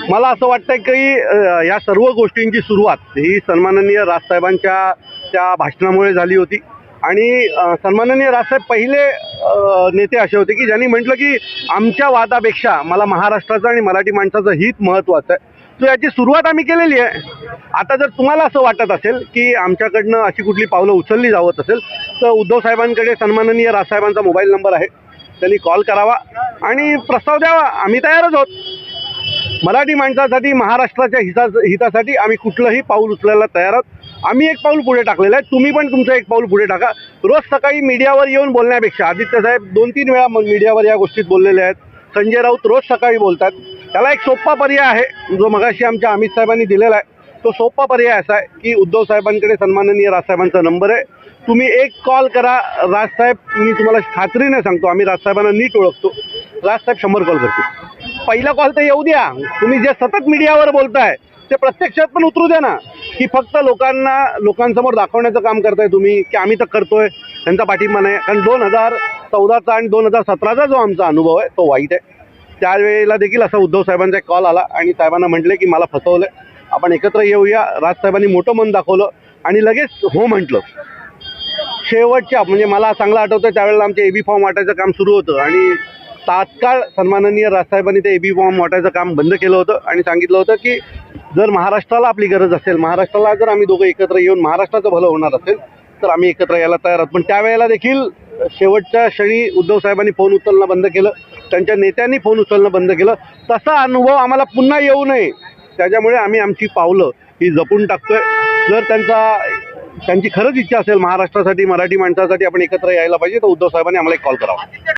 मला असं वाटतं की या सर्व गोष्टींची सुरुवात ही सन्माननीय राजसाहेबांच्या त्या भाषणामुळे झाली होती आणि सन्माननीय राजसाहेब पहिले नेते असे होते की ज्यांनी म्हटलं की आमच्या वादापेक्षा मला महाराष्ट्राचं आणि मराठी माणसाचं हित महत्त्वाचं आहे. तो याची सुरुवात आम्ही केलेली आहे. आता जर तुम्हाला असं वाटत असेल की आमच्याकडनं अशी कुठली पावलं उचलली जावत असेल तर उद्धव साहेबांकडे सन्माननीय राजसाहेबांचा मोबाईल नंबर आहे, त्यांनी कॉल करावा आणि प्रस्ताव द्यावा. आम्ही तयारच आहोत. मराठी माणसासाठी महाराष्ट्राच्या हितासाठी आम्ही कुठलंही पाऊल उचलायला तयार आहोत. आम्ही एक पाऊल पुढे टाकलेलं आहे, तुम्ही पण तुमचं एक पाऊल पुढे टाका. रोज सकाळी मीडियावर येऊन बोलण्यापेक्षा आदित्य साहेब 2-3 वेळा मीडियावर या गोष्टीत बोललेले आहेत. संजय राऊत रोज सकाळी बोलतात. त्याला एक सोपा पर्याय आहे जो मगाशी आमच्या अमित साहेबांनी दिलेला आहे. तो सोपा पर्याय असा आहे की उद्धव साहेबांकडे सन्माननीय राजसाहेबांचा नंबर आहे. तुम्ही एक कॉल करा. राजसाहेब, मी तुम्हाला खात्रीने सांगतो, आम्ही राजसाहेबांना नीट ओळखतो. राजसाहेब 100 कॉल करतील. पहिला कॉल तर येऊ द्या. तुम्ही जे सतत मीडियावर बोलताय ते प्रत्यक्षात पण उतरू द्या ना, की फक्त लोकांसमोर दाखवण्याचं काम करताय तुम्ही की आम्ही तर करतोय, त्यांचा पाठिंबा नाही. कारण 2014चा आणि 2017चा जो आमचा अनुभव आहे तो वाईट आहे. त्यावेळेला देखील असा उद्धव साहेबांचा एक कॉल आला आणि साहेबांना म्हटले की मला फसवलं, आपण एकत्र येऊया. राजसाहेबांनी मोठं मन दाखवलं आणि लगेच हो म्हटलं. शेवटच्या म्हणजे मला चांगलं आठवतं त्यावेळेला आमचे एबी फॉर्म वाटायचं काम सुरू होतं आणि तात्काळ सन्माननीय राजसाहेबांनी ते एबी फॉर्म वाटायचं काम बंद केलं होतं आणि सांगितलं होतं की जर महाराष्ट्राला आपली गरज असेल, महाराष्ट्राला जर आम्ही दोघं एकत्र येऊन महाराष्ट्राचं भलं होणार असेल तर आम्ही एकत्र यायला तयार आहोत. पण त्यावेळेला देखील शेवटच्या क्षणी उद्धव साहेबांनी फोन उचलणं बंद केलं, त्यांच्या नेत्यांनी फोन उचलणं बंद केलं. तसा अनुभव आम्हाला पुन्हा येऊ नये त्याच्यामुळे आम्ही आमची पावलं ही जपून टाकतोय. जर त्यांची खरंच इच्छा असेल महाराष्ट्रासाठी, मराठी माणसासाठी आपण एकत्र यायला पाहिजे तर उद्धव साहेबांनी आम्हाला एक कॉल करावा.